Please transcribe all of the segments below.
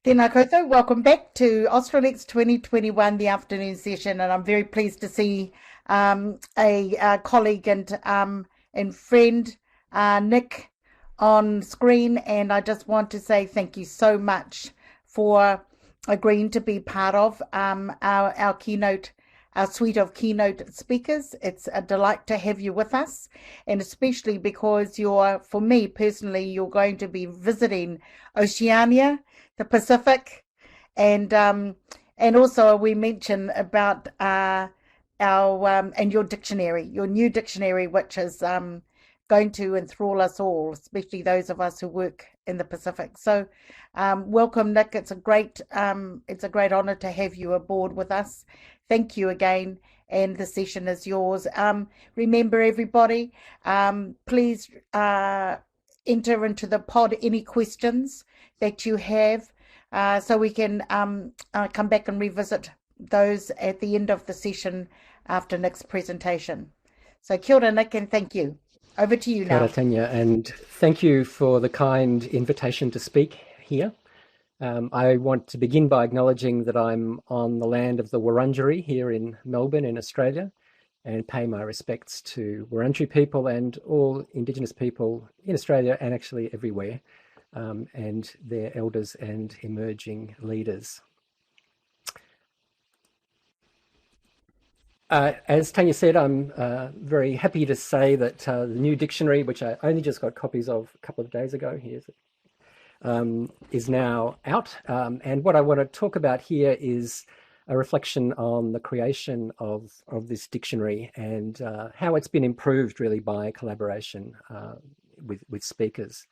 Tēnā koutou, welcome back to Australics 2021, the afternoon session, and I'm very pleased to see a colleague and friend, Nick, on screen, and I just want to say thank you so much for agreeing to be part of our Keynote, our suite of Keynote speakers. It's a delight to have you with us, and especially because for me personally, you're going to be visiting Oceania, the Pacific, and also we mentioned about our and your dictionary, your new dictionary, which is going to enthrall us all, especially those of us who work in the Pacific. So welcome, Nick. It's a great honor to have you aboard with us. Thank you again, and the session is yours. Remember, everybody, please enter into the pod any questions that you have, so we can come back and revisit those at the end of the session after Nick's presentation. So kia ora, Nick, and thank you. Over to you now. Kia ora, Tanya, and thank you for the kind invitation to speak here. I want to begin by acknowledging that I'm on the land of the Wurundjeri here in Melbourne in Australia, and pay my respects to Wurundjeri people and all Indigenous people in Australia and actually everywhere, and their elders and emerging leaders. As Tanya said, I'm very happy to say that the new dictionary, which I only just got copies of a couple of days ago, is now out. And what I want to talk about here is a reflection on the creation of this dictionary and how it's been improved really by collaboration with speakers.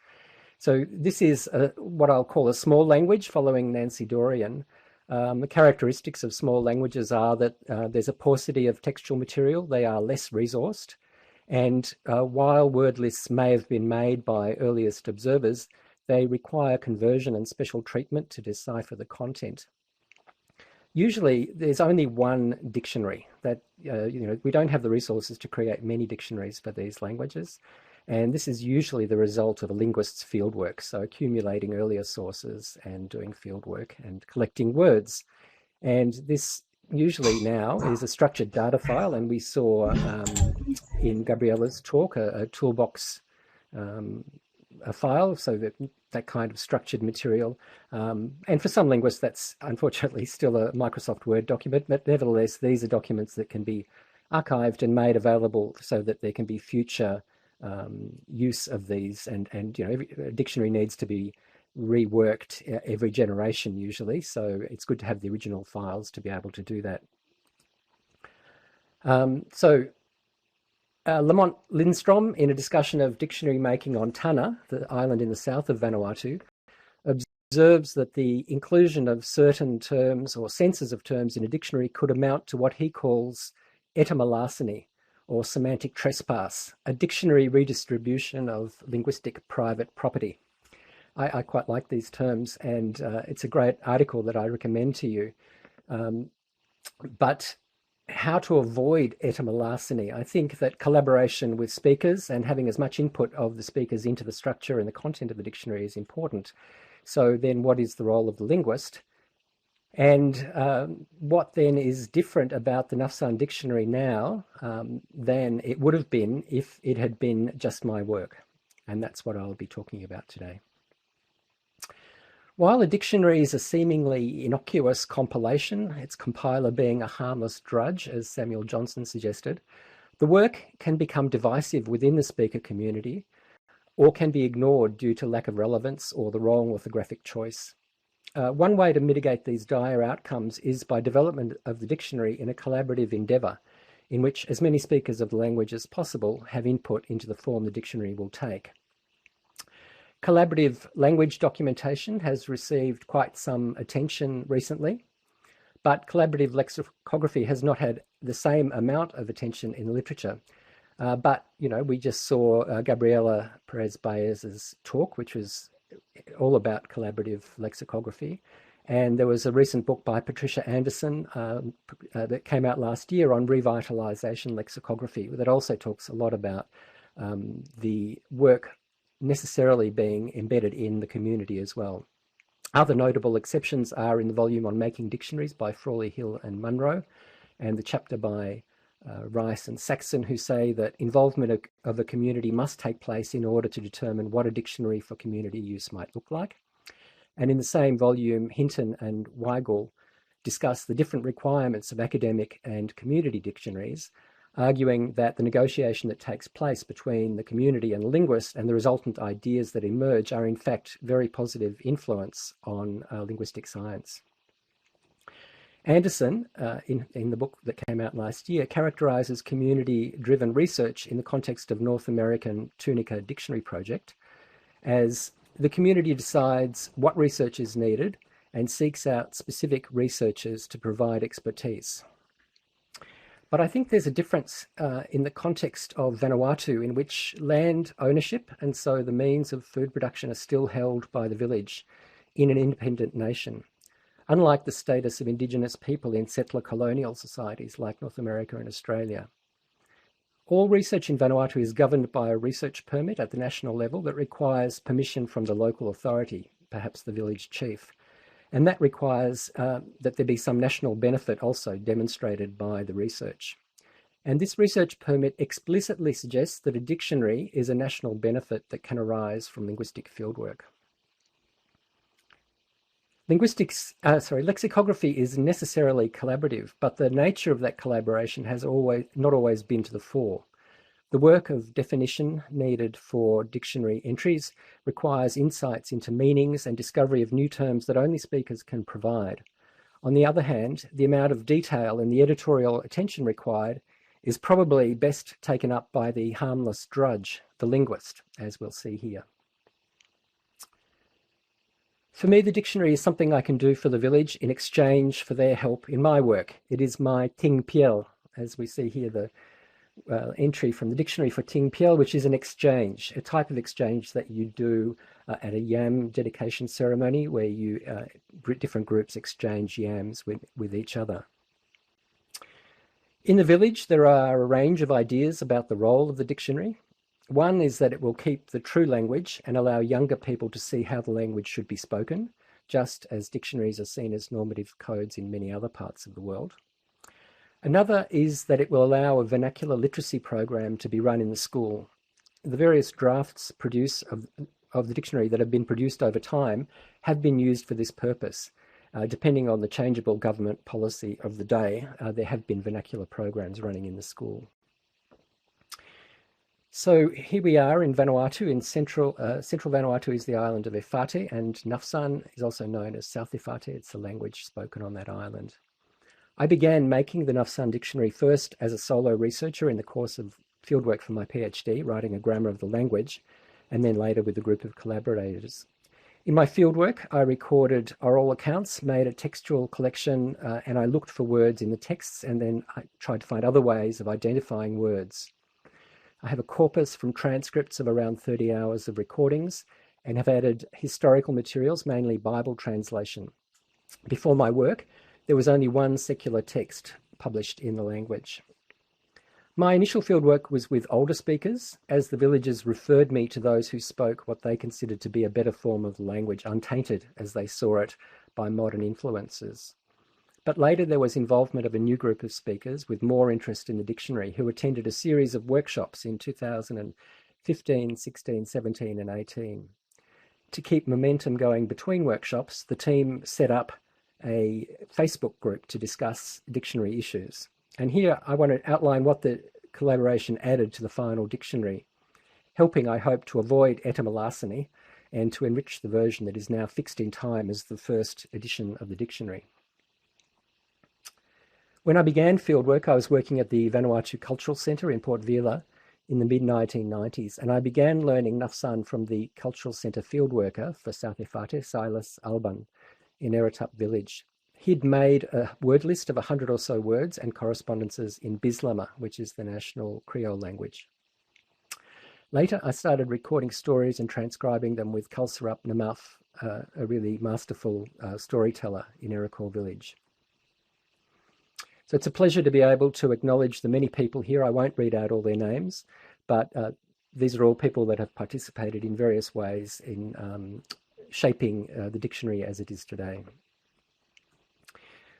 So this is what I'll call a small language following Nancy Dorian. The characteristics of small languages are that there's a paucity of textual material, they are less resourced, and while word lists may have been made by earliest observers, they require conversion and special treatment to decipher the content. Usually there's only one dictionary that, we don't have the resources to create many dictionaries for these languages. And this is usually the result of a linguist's fieldwork, so accumulating earlier sources and doing fieldwork and collecting words. And this usually now is a structured data file, and we saw in Gabriella's talk a toolbox a file, so that kind of structured material. And for some linguists, that's unfortunately still a Microsoft Word document, but nevertheless, these are documents that can be archived and made available so that there can be future use of these, and every dictionary needs to be reworked every generation usually, so it's good to have the original files to be able to do that. Lamont Lindstrom, in a discussion of dictionary making on Tanna, the island in the south of Vanuatu, observes that the inclusion of certain terms or senses of terms in a dictionary could amount to what he calls etyma-larceny, or semantic trespass, a dictionary redistribution of linguistic private property. I quite like these terms, and it's a great article that I recommend to you. But how to avoid etyma-larceny? I think that collaboration with speakers and having as much input of the speakers into the structure and the content of the dictionary is important. So then what is the role of the linguist? And what then is different about the Nafsan dictionary now than it would have been if it had been just my work? And that's what I'll be talking about today. While a dictionary is a seemingly innocuous compilation, its compiler being a harmless drudge, as Samuel Johnson suggested, the work can become divisive within the speaker community or can be ignored due to lack of relevance or the wrong orthographic choice. One way to mitigate these dire outcomes is by development of the dictionary in a collaborative endeavour, in which as many speakers of the language as possible have input into the form the dictionary will take. Collaborative language documentation has received quite some attention recently, but collaborative lexicography has not had the same amount of attention in literature. But, we just saw Gabriela Perez-Baez's talk, which was all about collaborative lexicography. And there was a recent book by Patricia Anderson that came out last year on revitalization lexicography that also talks a lot about the work necessarily being embedded in the community as well. Other notable exceptions are in the volume on Making Dictionaries by Frawley, Hill and Munro, and the chapter by Rice and Saxon, who say that involvement of a community must take place in order to determine what a dictionary for community use might look like. And in the same volume, Hinton and Weigel discuss the different requirements of academic and community dictionaries, arguing that the negotiation that takes place between the community and the linguist and the resultant ideas that emerge are in fact very positive influence on linguistic science. Anderson, in the book that came out last year, characterizes community-driven research in the context of North American Tunica Dictionary Project as the community decides what research is needed and seeks out specific researchers to provide expertise. But I think there's a difference in the context of Vanuatu, in which land ownership and so the means of food production are still held by the village in an independent nation, unlike the status of Indigenous people in settler colonial societies like North America and Australia. All research in Vanuatu is governed by a research permit at the national level that requires permission from the local authority, perhaps the village chief. And that requires that there be some national benefit also demonstrated by the research. And this research permit explicitly suggests that a dictionary is a national benefit that can arise from linguistic fieldwork. Lexicography is necessarily collaborative, but the nature of that collaboration has not always been to the fore. The work of definition needed for dictionary entries requires insights into meanings and discovery of new terms that only speakers can provide. On the other hand, the amount of detail and the editorial attention required is probably best taken up by the harmless drudge, the linguist, as we'll see here. For me, the dictionary is something I can do for the village in exchange for their help in my work. It is my ting piel, as we see here, the entry from the dictionary for ting piel, which is an exchange, a type of exchange that you do at a yam dedication ceremony where you different groups exchange yams with each other. In the village, there are a range of ideas about the role of the dictionary. One is that it will keep the true language and allow younger people to see how the language should be spoken, just as dictionaries are seen as normative codes in many other parts of the world. Another is that it will allow a vernacular literacy program to be run in the school. The various drafts of the dictionary that have been produced over time have been used for this purpose. Depending on the changeable government policy of the day, there have been vernacular programs running in the school. So here we are in Vanuatu. In central Vanuatu is the island of Efate, and Nafsan is also known as South Efate. It's the language spoken on that island. I began making the Nafsan dictionary first as a solo researcher in the course of fieldwork for my PhD, writing a grammar of the language, and then later with a group of collaborators. In my fieldwork, I recorded oral accounts, made a textual collection, and I looked for words in the texts, and then I tried to find other ways of identifying words. I have a corpus from transcripts of around 30 hours of recordings and have added historical materials, mainly Bible translation. Before my work, there was only one secular text published in the language. My initial fieldwork was with older speakers, as the villagers referred me to those who spoke what they considered to be a better form of the language, untainted as they saw it by modern influences. But later there was involvement of a new group of speakers with more interest in the dictionary who attended a series of workshops in 2015, 16, 17 and 18. To keep momentum going between workshops, the team set up a Facebook group to discuss dictionary issues. And here I want to outline what the collaboration added to the final dictionary, helping, I hope, to avoid etyma-larceny and to enrich the version that is now fixed in time as the first edition of the dictionary. When I began fieldwork, I was working at the Vanuatu Cultural Centre in Port Vila in the mid-1990s, and I began learning Nafsan from the Cultural Centre fieldworker for South Efate, Silas Alban, in Eritap village. He'd made a word list of 100 or so words and correspondences in Bislama, which is the national Creole language. Later, I started recording stories and transcribing them with Kalsarap Namaf, a really masterful storyteller in Erekor village. So it's a pleasure to be able to acknowledge the many people here. I won't read out all their names, but these are all people that have participated in various ways in shaping the dictionary as it is today.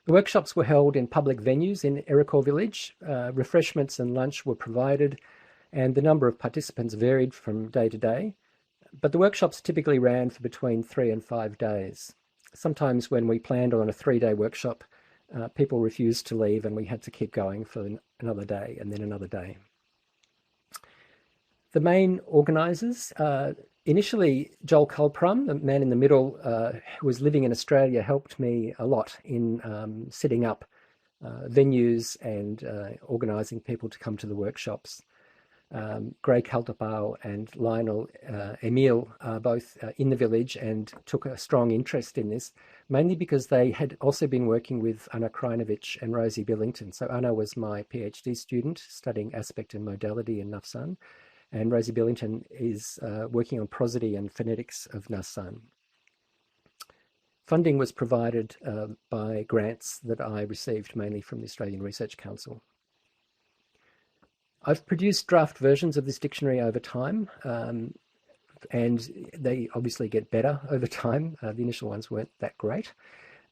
The workshops were held in public venues in Erricor village. Refreshments and lunch were provided, and the number of participants varied from day to day. But the workshops typically ran for between 3 and 5 days. Sometimes when we planned on a 3-day workshop, people refused to leave and we had to keep going for another day and then another day. The main organisers, initially Joel Culprum, the man in the middle who was living in Australia, helped me a lot in setting up venues and organising people to come to the workshops. Greg Halterpau and Lionel Emile are both in the village and took a strong interest in this, mainly because they had also been working with Anna Krajinovic and Rosie Billington. So Anna was my PhD student studying aspect and modality in Nafsan, and Rosie Billington is working on prosody and phonetics of Nafsan. Funding was provided by grants that I received mainly from the Australian Research Council. I've produced draft versions of this dictionary over time, and they obviously get better over time. The initial ones weren't that great.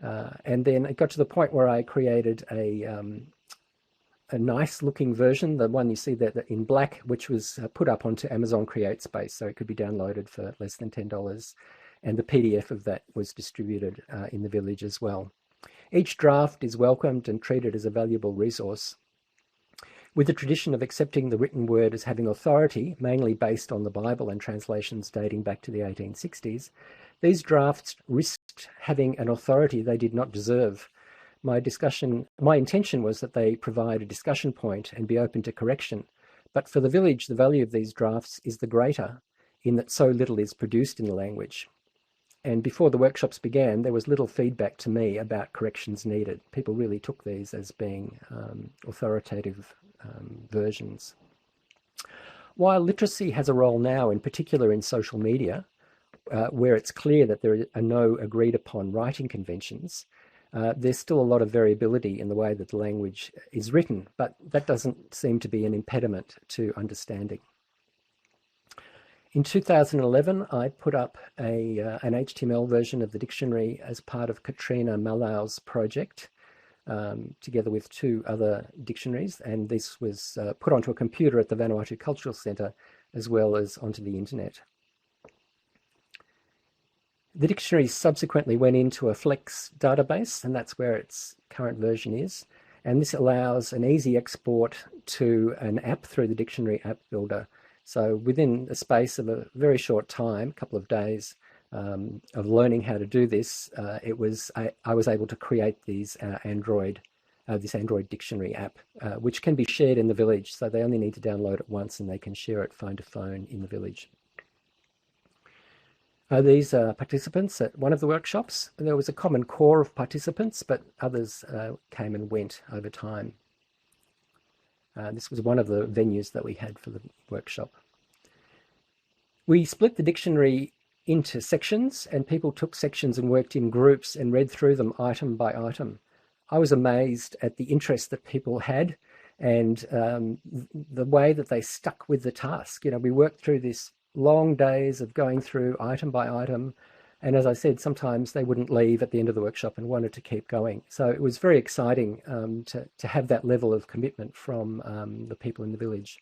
And then it got to the point where I created a nice looking version, the one you see that in black, which was put up onto Amazon CreateSpace, so it could be downloaded for less than $10. And the PDF of that was distributed in the village as well. Each draft is welcomed and treated as a valuable resource. With the tradition of accepting the written word as having authority, mainly based on the Bible and translations dating back to the 1860s, these drafts risked having an authority they did not deserve. My intention was that they provide a discussion point and be open to correction. But for the village, the value of these drafts is the greater in that so little is produced in the language. And before the workshops began, there was little feedback to me about corrections needed. People really took these as being authoritative versions. While literacy has a role now, in particular in social media, where it's clear that there are no agreed upon writing conventions, there's still a lot of variability in the way that the language is written, but that doesn't seem to be an impediment to understanding. In 2011, I put up an HTML version of the dictionary as part of Katrina Malau's project, together with 2 other dictionaries, and this was put onto a computer at the Vanuatu Cultural Centre as well as onto the internet. The dictionary subsequently went into a Flex database, and that's where its current version is, and this allows an easy export to an app through the dictionary app builder. So within the space of a very short time, a couple of days of learning how to do this, I was able to create these this Android dictionary app, which can be shared in the village. So they only need to download it once and they can share it phone to phone in the village. These are participants at one of the workshops. There was a common core of participants, but others came and went over time. This was one of the venues that we had for the workshop. We split the dictionary into sections, and people took sections and worked in groups and read through them item by item. I was amazed at the interest that people had and the way that they stuck with the task. You know, we worked through this long days of going through item by item, and as I said, sometimes they wouldn't leave at the end of the workshop and wanted to keep going. So it was very exciting to have that level of commitment from the people in the village.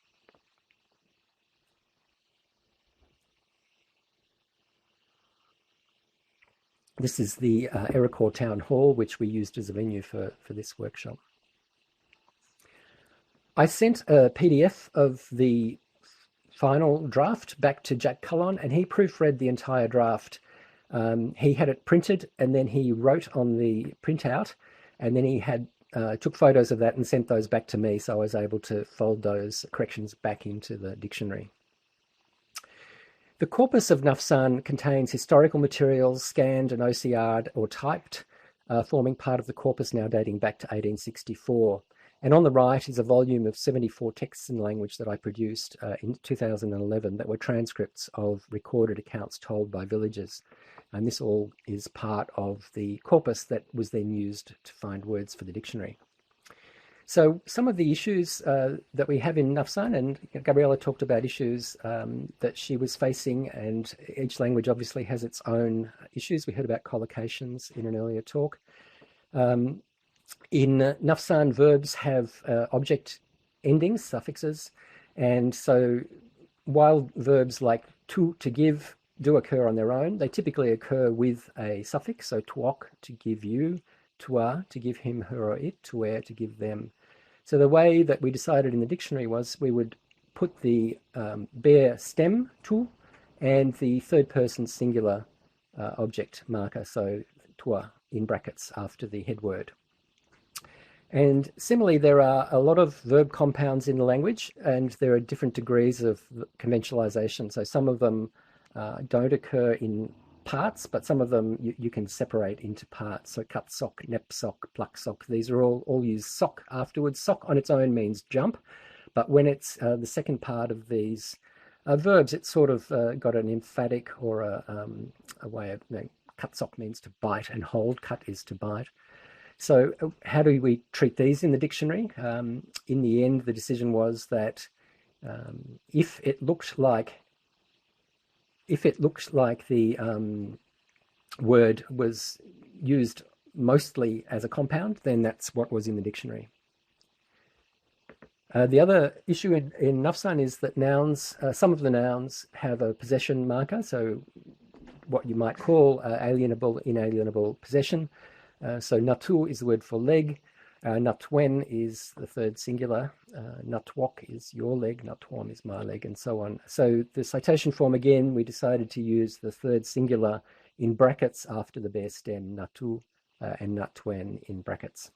This is the Erricor Town Hall, which we used as a venue for this workshop. I sent a PDF of the final draft back to Jack Cullon, and he proofread the entire draft. He had it printed, and then he wrote on the printout, and then he had took photos of that and sent those back to me, so I was able to fold those corrections back into the dictionary. The corpus of Nafsan contains historical materials scanned and OCR'd or typed, forming part of the corpus now dating back to 1864. And on the right is a volume of 74 texts in language that I produced in 2011 that were transcripts of recorded accounts told by villagers. And this all is part of the corpus that was then used to find words for the dictionary. So some of the issues that we have in Nafsan, and Gabriella talked about issues that she was facing, and each language obviously has its own issues. We heard about collocations in an earlier talk. In Nafsan, verbs have object endings, suffixes, and so while verbs like to give, do occur on their own, they typically occur with a suffix, so tuok, to give you, tua, to give him, her, or it, tuer, to give them. So the way that we decided in the dictionary was we would put the bare stem, tu, and the third person singular object marker, so tua, in brackets after the head word. And similarly, there are a lot of verb compounds in the language, and there are different degrees of conventionalization. So some of them don't occur in parts, but some of them you can separate into parts. So cut sock, nep sock, pluck sock. These are all use sock afterwards. Sock on its own means jump, but when it's the second part of these verbs, it's sort of got an emphatic or a way of, cut sock means to bite, and hold, cut is to bite. So how do we treat these in the dictionary? In the end, the decision was that if it looked like the word was used mostly as a compound, then that's what was in the dictionary. The other issue in Nafsan is that nouns, some of the nouns have a possession marker, so what you might call alienable, inalienable possession. So natu is the word for leg, natwen is the third singular, natwok is your leg, natwom is my leg, and so on. So the citation form, again, we decided to use the third singular in brackets after the bare stem, natu, and natwen in brackets.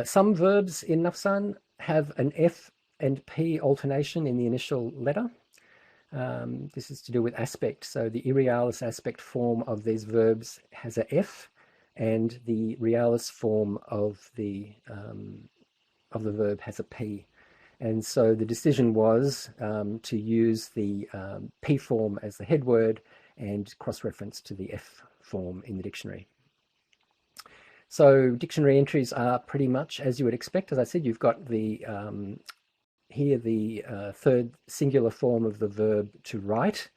Some verbs in Nafsan have an F and P alternation in the initial letter. This is to do with aspect. So the irrealis aspect form of these verbs has a F, and the realis form of the verb has a P. And so the decision was to use the P form as the head word and cross-reference to the F form in the dictionary. So dictionary entries are pretty much as you would expect. As I said, you've got the here the third singular form of the verb to write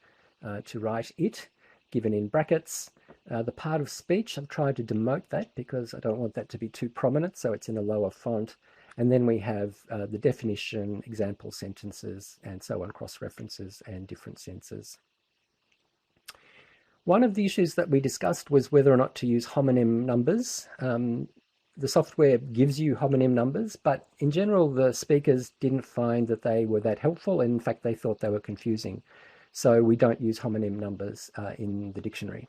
it, given in brackets. The part of speech, I've tried to demote that because I don't want that to be too prominent, so it's in a lower font. And then we have the definition, example sentences, and so on, cross-references and different senses. One of the issues that we discussed was whether or not to use homonym numbers. The software gives you homonym numbers, but in general, the speakers didn't find that they were that helpful. In fact, they thought they were confusing. So we don't use homonym numbers in the dictionary.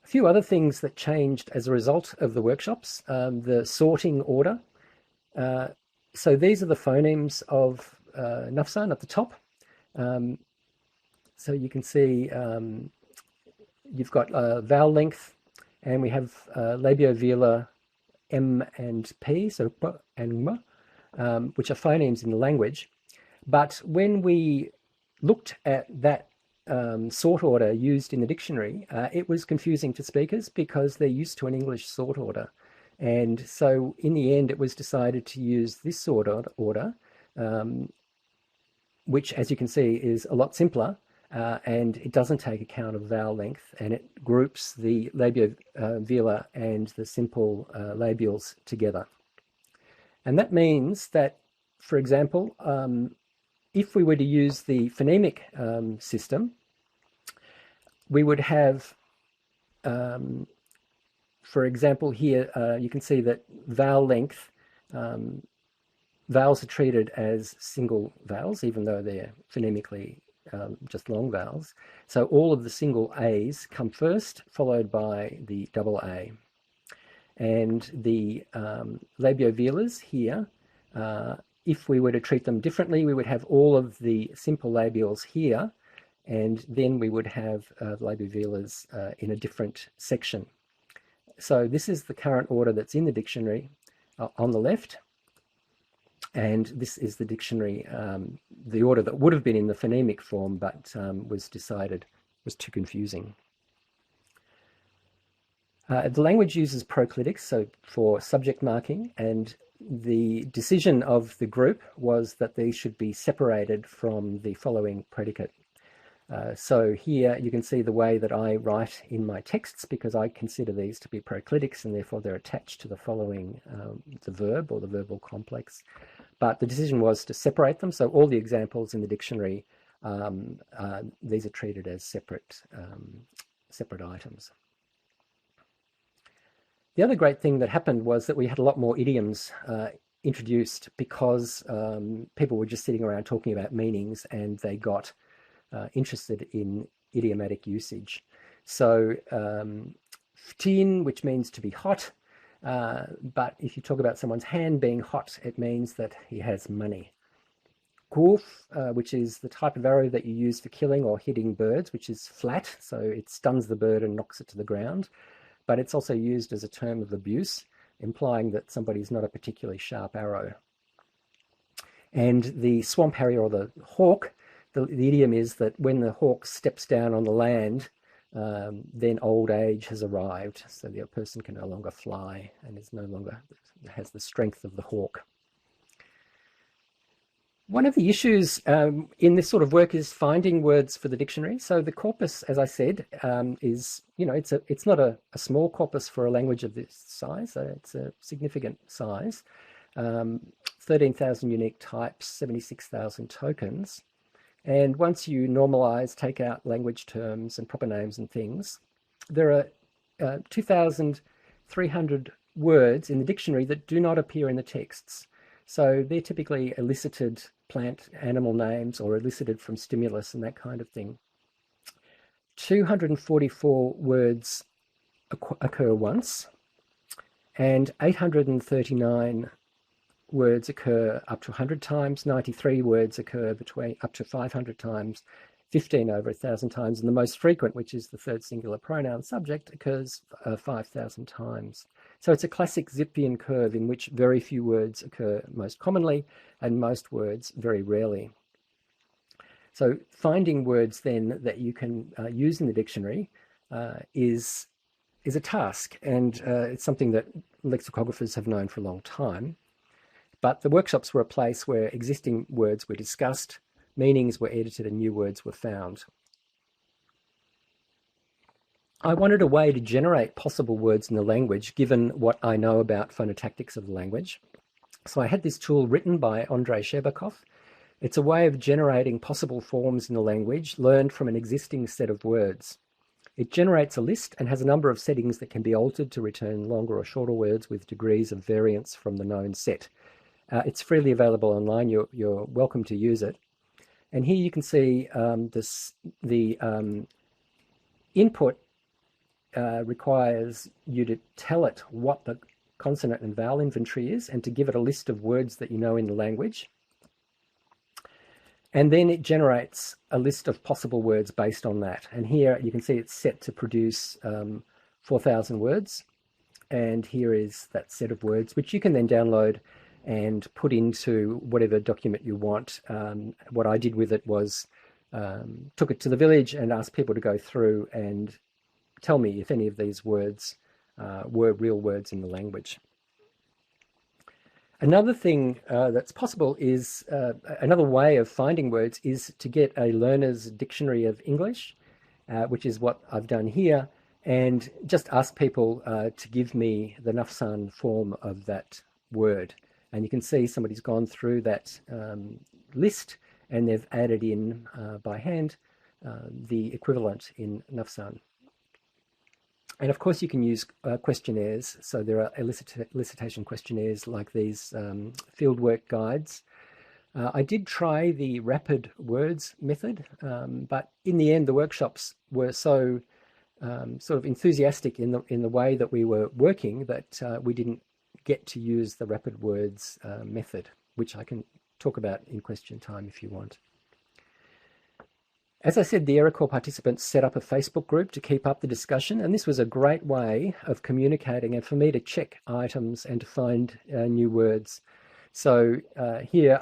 A few other things that changed as a result of the workshops, the sorting order. So these are the phonemes of Nafsan at the top. So you can see you've got vowel length, and we have labiovelar M and P, so P and M, which are phonemes in the language. But when we looked at that sort order used in the dictionary, it was confusing to speakers because they're used to an English sort order. And so in the end, it was decided to use this sort order, which, as you can see, is a lot simpler. And it doesn't take account of vowel length, and it groups the labiovelar and the simple labials together. And that means that, for example, if we were to use the phonemic system, we would have, for example, here you can see that vowel length, vowels are treated as single vowels, even though they're phonemically just long vowels. So all of the single A's come first, followed by the double A. And the labiovelars here, if we were to treat them differently, we would have all of the simple labials here, and then we would have labiovelars in a different section. So this is the current order that's in the dictionary on the left. And this is the dictionary, the order that would have been in the phonemic form, but was decided was too confusing. The language uses proclitics, so for subject marking, and the decision of the group was that these should be separated from the following predicate. So here you can see the way that I write in my texts, because I consider these to be proclitics and therefore they're attached to the following, the verb or the verbal complex. But the decision was to separate them, so all the examples in the dictionary, these are treated as separate items. The other great thing that happened was that we had a lot more idioms introduced, because people were just sitting around talking about meanings and they got interested in idiomatic usage. So tin, which means to be hot, but if you talk about someone's hand being hot, it means that he has money. Gulf, which is the type of arrow that you use for killing or hitting birds, which is flat, so it stuns the bird and knocks it to the ground. But it's also used as a term of abuse, implying that somebody's not a particularly sharp arrow. And the swamp harrier, or the hawk, the idiom is that when the hawk steps down on the land, then old age has arrived, so the person can no longer fly and is no longer has the strength of the hawk. One of the issues in this sort of work is finding words for the dictionary. So the corpus, as I said, is, it's not a small corpus for a language of this size. It's a significant size. 13,000 unique types, 76,000 tokens. And once you normalize, take out language terms and proper names and things, there are 2,300 words in the dictionary that do not appear in the texts. So they're typically elicited plant, animal names, or elicited from stimulus and that kind of thing. 244 words occur once, and 839 words occur up to 100 times, 93 words occur between up to 500 times, 15 over 1,000 times, and the most frequent, which is the third singular pronoun subject, occurs 5,000 times. So it's a classic Zipfian curve in which very few words occur most commonly and most words very rarely. So finding words then that you can use in the dictionary is a task, and it's something that lexicographers have known for a long time. But the workshops were a place where existing words were discussed, meanings were edited, and new words were found. I wanted a way to generate possible words in the language, given what I know about phonotactics of the language. So I had this tool written by Andrei Sherbakov. It's a way of generating possible forms in the language learned from an existing set of words. It generates a list and has a number of settings that can be altered to return longer or shorter words with degrees of variance from the known set. It's freely available online. You're welcome to use it. And here you can see the input requires you to tell it what the consonant and vowel inventory is, and to give it a list of words that you know in the language. And then it generates a list of possible words based on that. And here you can see it's set to produce 4,000 words. And here is that set of words, which you can then download and put into whatever document you want. What I did with it was took it to the village and asked people to go through and tell me if any of these words were real words in the language. Another thing that's possible is, another way of finding words is to get a learner's dictionary of English, which is what I've done here, and just ask people to give me the Nafsan form of that word. And you can see somebody's gone through that list and they've added in by hand the equivalent in Nafsan. And of course you can use questionnaires. So there are elicitation questionnaires like these fieldwork guides. I did try the rapid words method, but in the end the workshops were so sort of enthusiastic in the way that we were working that we didn't get to use the rapid words method, which I can talk about in question time if you want. As I said, the AeroCorps participants set up a Facebook group to keep up the discussion, and this was a great way of communicating and for me to check items and to find new words. So here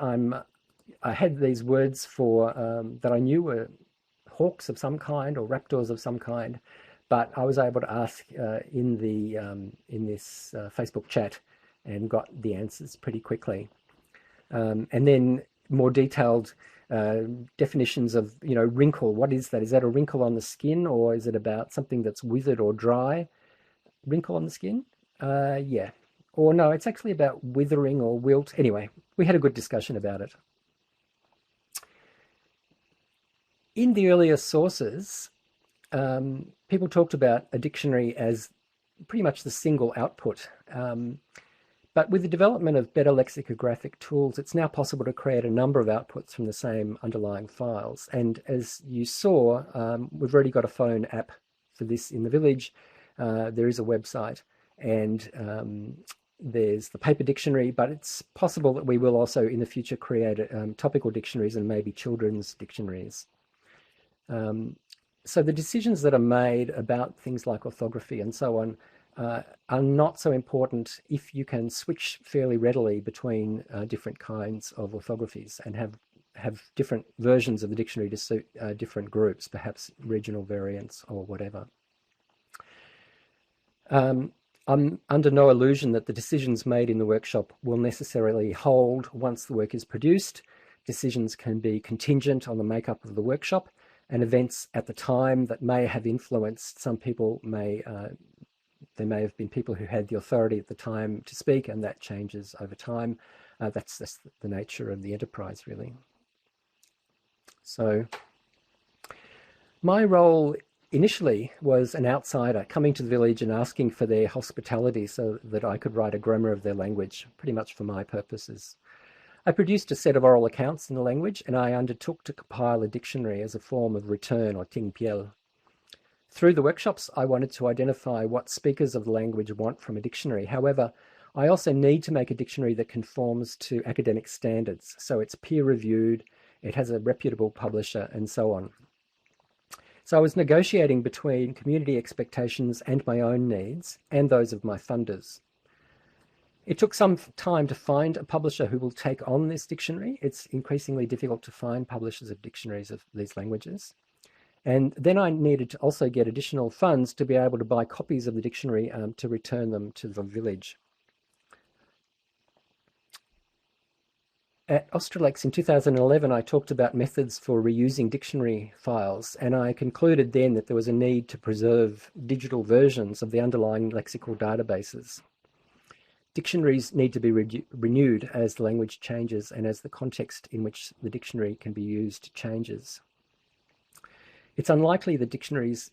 I had these words for that I knew were hawks of some kind or raptors of some kind, but I was able to ask in this Facebook chat and got the answers pretty quickly. And then more detailed definitions of, wrinkle. What is that? Is that a wrinkle on the skin, or is it about something that's withered or dry? Wrinkle on the skin? Yeah. Or no, it's actually about withering or wilt. Anyway, we had a good discussion about it. In the earlier sources, people talked about a dictionary as pretty much the single output. But with the development of better lexicographic tools, it's now possible to create a number of outputs from the same underlying files. And as you saw, we've already got a phone app for this in the village. There is a website, and there's the paper dictionary, but it's possible that we will also in the future create topical dictionaries and maybe children's dictionaries. So the decisions that are made about things like orthography and so on are not so important if you can switch fairly readily between different kinds of orthographies and have different versions of the dictionary to suit different groups, perhaps regional variants or whatever. I'm under no illusion that the decisions made in the workshop will necessarily hold once the work is produced. Decisions can be contingent on the makeup of the workshop and events at the time that may have influenced. Some people there may have been people who had the authority at the time to speak, and that changes over time. That's the nature of the enterprise, really. So my role initially was an outsider coming to the village and asking for their hospitality so that I could write a grammar of their language, pretty much for my purposes. I produced a set of oral accounts in the language, and I undertook to compile a dictionary as a form of return, or tingpiel. Through the workshops, I wanted to identify what speakers of the language want from a dictionary. However, I also need to make a dictionary that conforms to academic standards. So it's peer-reviewed, it has a reputable publisher, and so on. So I was negotiating between community expectations and my own needs, and those of my funders. It took some time to find a publisher who will take on this dictionary. It's increasingly difficult to find publishers of dictionaries of these languages. And then I needed to also get additional funds to be able to buy copies of the dictionary to return them to the village. At Australex in 2011, I talked about methods for reusing dictionary files, and I concluded then that there was a need to preserve digital versions of the underlying lexical databases. Dictionaries need to be renewed as the language changes and as the context in which the dictionary can be used changes. It is likely that dictionaries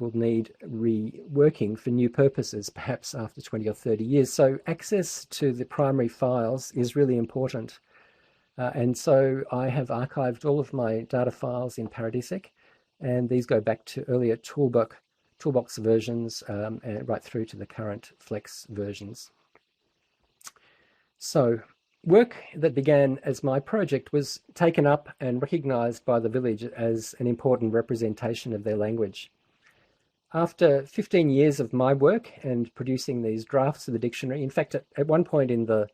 will need reworking for new purposes, perhaps after 20 or 30 years. So access to the primary files is really important. And so I have archived all of my data files in Paradisic, and these go back to earlier toolbox versions and right through to the current Flex versions. So work that began as my project was taken up and recognised by the village as an important representation of their language. After 15 years of my work and producing these drafts of the dictionary, in fact, at one point in the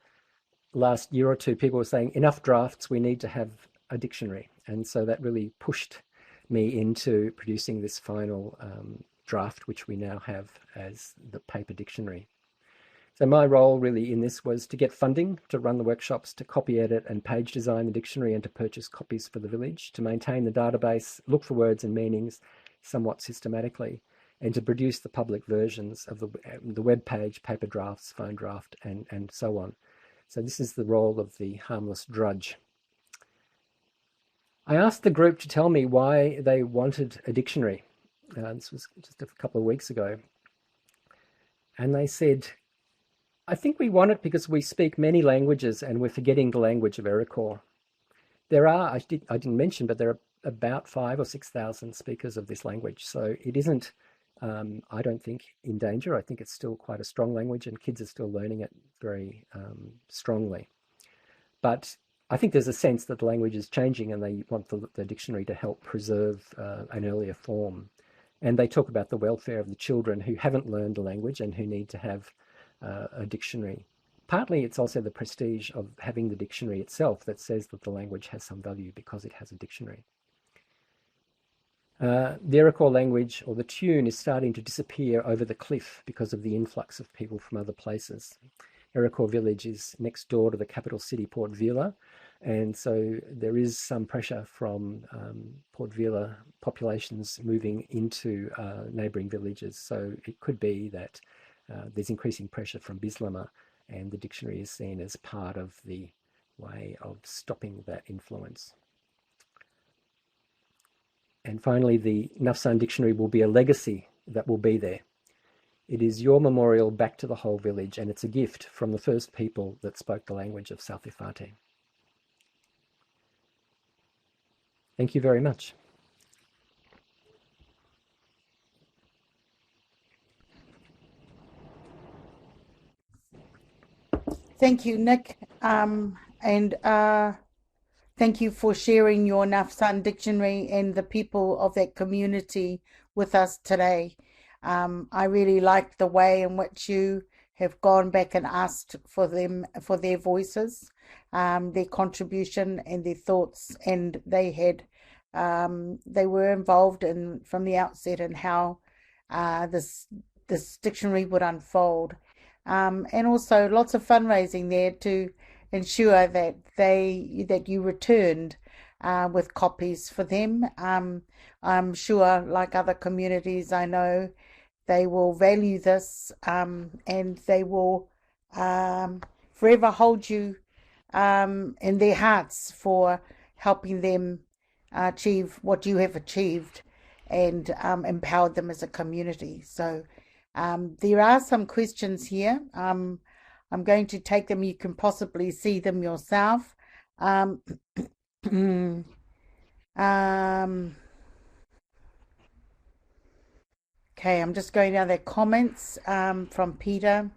last year or two, people were saying, enough drafts, we need to have a dictionary. And so that really pushed me into producing this final draft, which we now have as the paper dictionary. So my role really in this was to get funding, to run the workshops, to copy edit and page design the dictionary, and to purchase copies for the village, to maintain the database, look for words and meanings somewhat systematically, and to produce the public versions of the web page, paper drafts, phone draft, and so on. So this is the role of the harmless drudge. I asked the group to tell me why they wanted a dictionary. This was just a couple of weeks ago. And they said, I think we want it because we speak many languages and we're forgetting the language of Erekor. There are, I didn't mention, but there are about 5,000 or 6,000 speakers of this language. So it isn't, I don't think, in danger. I think it's still quite a strong language and kids are still learning it very strongly. But I think there's a sense that the language is changing and they want the dictionary to help preserve an earlier form. And they talk about the welfare of the children who haven't learned the language and who need to have a dictionary. Partly it's also the prestige of having the dictionary itself that says that the language has some value because it has a dictionary. The Iroquois language, or the tune, is starting to disappear over the cliff because of the influx of people from other places. Iroquois village is next door to the capital city, Port Vila, and so there is some pressure from Port Vila populations moving into neighbouring villages. So it could be that there's increasing pressure from Bislama, and the dictionary is seen as part of the way of stopping that influence. And finally, the Nafsan dictionary will be a legacy that will be there. It is your memorial back to the whole village, and it's a gift from the first people that spoke the language of South Ifate. Thank you very much. Thank you, Nick. And thank you for sharing your Nafsan dictionary and the people of that community with us today. I really liked the way in which you have gone back and asked for them, for their voices, their contribution and their thoughts, and they were involved in from the outset in how this dictionary would unfold, and also lots of fundraising there to ensure that you returned with copies for them. I'm sure, like other communities, I know they will value this, and they will forever hold you in their hearts for helping them achieve what you have achieved and empowered them as a community. So there are some questions here. I'm going to take them. You can possibly see them yourself. Okay, I'm just going down their comments from Peter.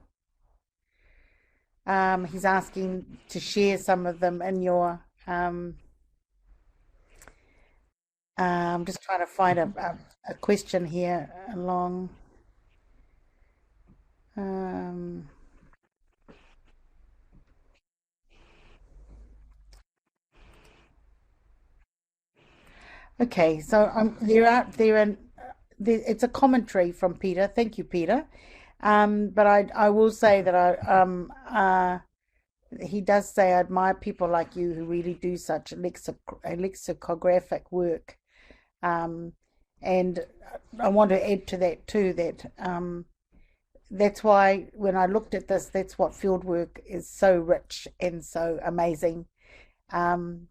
He's asking to share some of them in your. I'm just trying to find a question here along. Okay, so it's a commentary from Peter. Thank you, Peter. But I will say that he does say, I admire people like you who really do such lexicographic work. And I want to add to that too, that that's why when I looked at this, that's what fieldwork is so rich and so amazing. And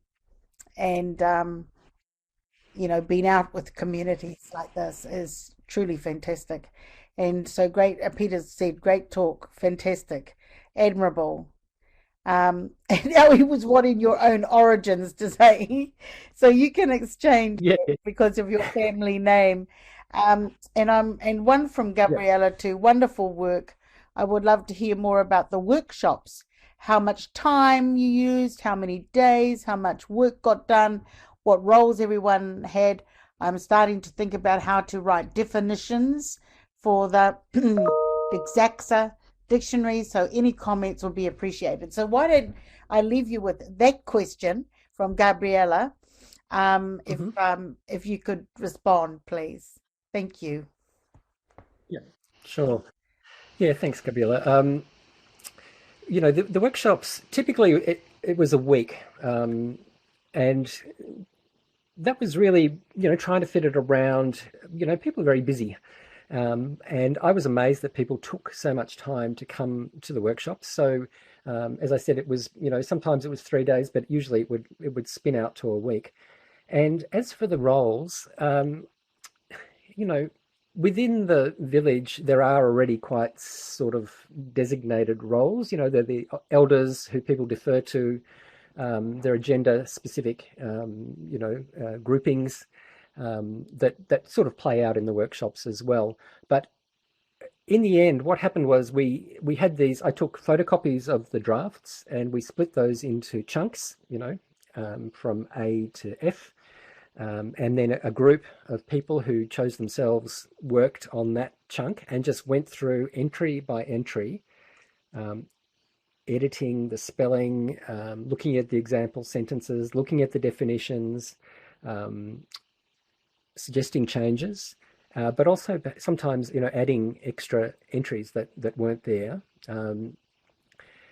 being out with communities like this is truly fantastic. And so great, Peter said, great talk, fantastic, admirable. And now he was wanting your own origins to say, so you can exchange Yeah. because of your family name. And one from Gabriella too, wonderful work. I would love to hear more about the workshops, how much time you used, how many days, how much work got done, what roles everyone had. I'm starting to think about how to write definitions for the Exacxa dictionary, so any comments will be appreciated. So why don't I leave you with that question from Gabriella, if you could respond, please. Thank you. Yeah, sure. Yeah, thanks, Gabriella. The workshops, typically it was a week, and that was really, trying to fit it around, people are very busy. And I was amazed that people took so much time to come to the workshops. So, as I said, it was, sometimes it was 3 days, but usually it would spin out to a week. And as for the roles, within the village, there are already quite sort of designated roles. They're the elders who people defer to. There are gender-specific, groupings that sort of play out in the workshops as well. But in the end, what happened was we had these. I took photocopies of the drafts and we split those into chunks, from A to F. And then a group of people who chose themselves worked on that chunk and just went through entry by entry, editing the spelling, looking at the example sentences, looking at the definitions, suggesting changes, but also sometimes, adding extra entries that weren't there.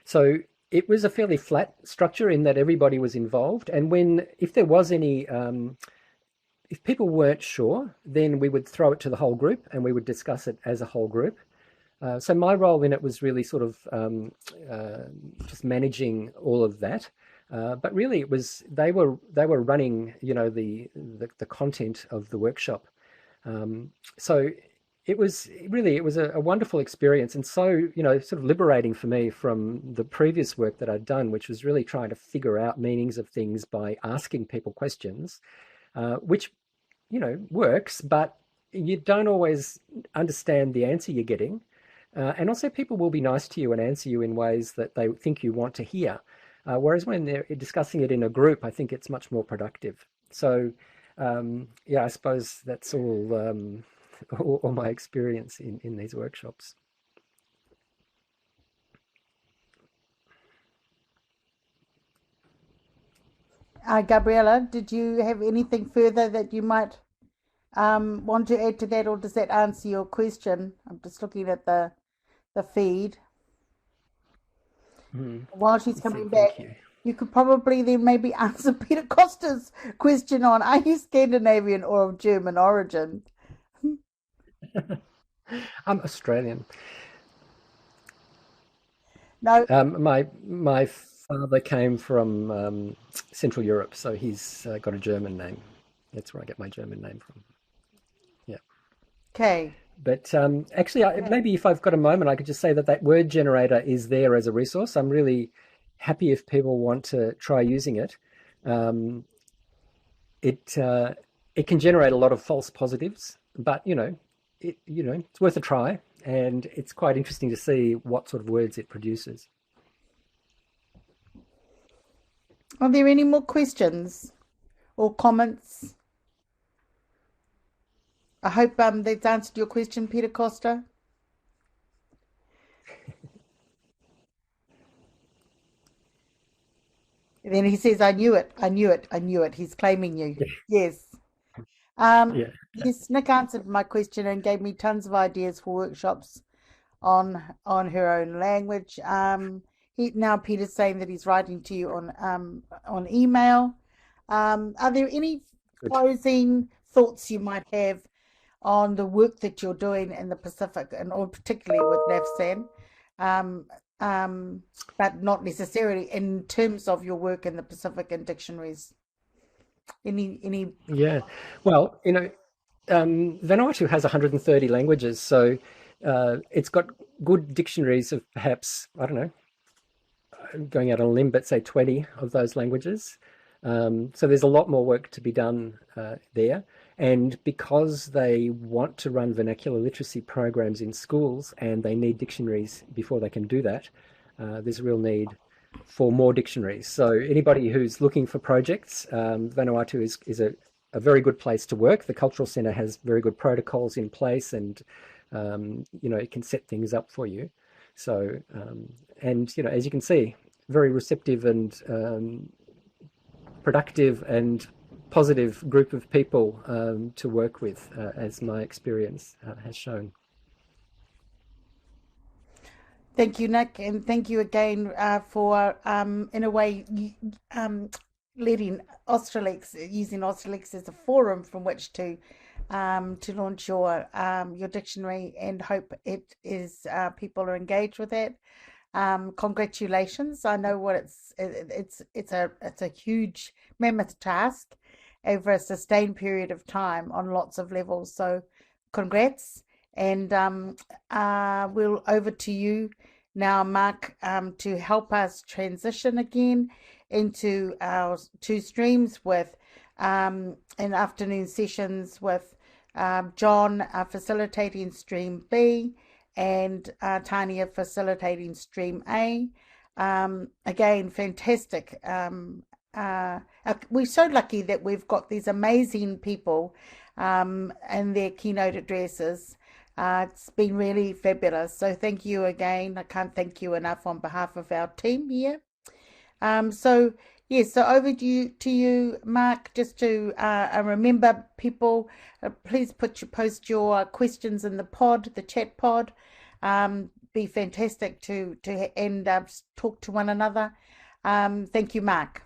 So it was a fairly flat structure in that everybody was involved. And if there was any, if people weren't sure, then we would throw it to the whole group and we would discuss it as a whole group. So my role in it was really sort of just managing all of that. But really, it was they were running, the content of the workshop. So it was a wonderful experience, and so sort of liberating for me from the previous work that I'd done, which was really trying to figure out meanings of things by asking people questions, which works, but you don't always understand the answer you're getting. And also people will be nice to you and answer you in ways that they think you want to hear. Whereas when they're discussing it in a group, I think it's much more productive. So, yeah, I suppose that's all my experience in these workshops. Gabriella, did you have anything further that you might want to add to that, or does that answer your question? I'm just looking at the feed. While she's coming back, Thank you. you could probably then maybe answer Peter Costa's question on, are you Scandinavian or of German origin? I'm Australian. No, My father came from Central Europe, so he's got a German name. That's where I get my German name from. Yeah. okay. But actually, maybe if I've got a moment, I could just say that word generator is there as a resource. I'm really happy if people want to try using it. Um, it can generate a lot of false positives, but it's worth a try, and it's quite interesting to see what sort of words it produces. Are there any more questions or comments? I hope that's answered your question, Peter Costa. And then he says, I knew it, I knew it, I knew it. He's claiming you. Yes. Yeah. Yes, Nick answered my question and gave me tons of ideas for workshops on her own language. Now Peter's saying that he's writing to you on email. Are there any Good. closing thoughts you might have on the work that you're doing in the Pacific, and or particularly with Nafsan, um, but not necessarily in terms of your work in the Pacific and dictionaries? Any? Yeah. Well, Vanuatu has 130 languages, so it's got good dictionaries of perhaps, I don't know, going out on a limb, but say 20 of those languages. So there's a lot more work to be done there. And because they want to run vernacular literacy programs in schools and they need dictionaries before they can do that, there's a real need for more dictionaries. So anybody who's looking for projects, Vanuatu is a very good place to work. The Cultural Centre has very good protocols in place, and it can set things up for you. So, and as you can see, very receptive and productive and positive group of people to work with, as my experience has shown. Thank you, Nick, and thank you again for, in a way, letting Australex, using Australex as a forum from which to launch your dictionary, and hope it is people are engaged with it. Congratulations! I know what it's a huge mammoth task over a sustained period of time on lots of levels. So, congrats, and we'll over to you now, Mark, to help us transition again into our two streams with in afternoon sessions with John facilitating stream B and Tanya facilitating stream A. Again, fantastic. We're so lucky that we've got these amazing people and their keynote addresses. It's been really fabulous. So thank you again. I can't thank you enough on behalf of our team here. So Yes, so over to you, Mark, just to remember people, please post your questions in the pod, the chat pod. Be fantastic to and talk to one another. Thank you, Mark.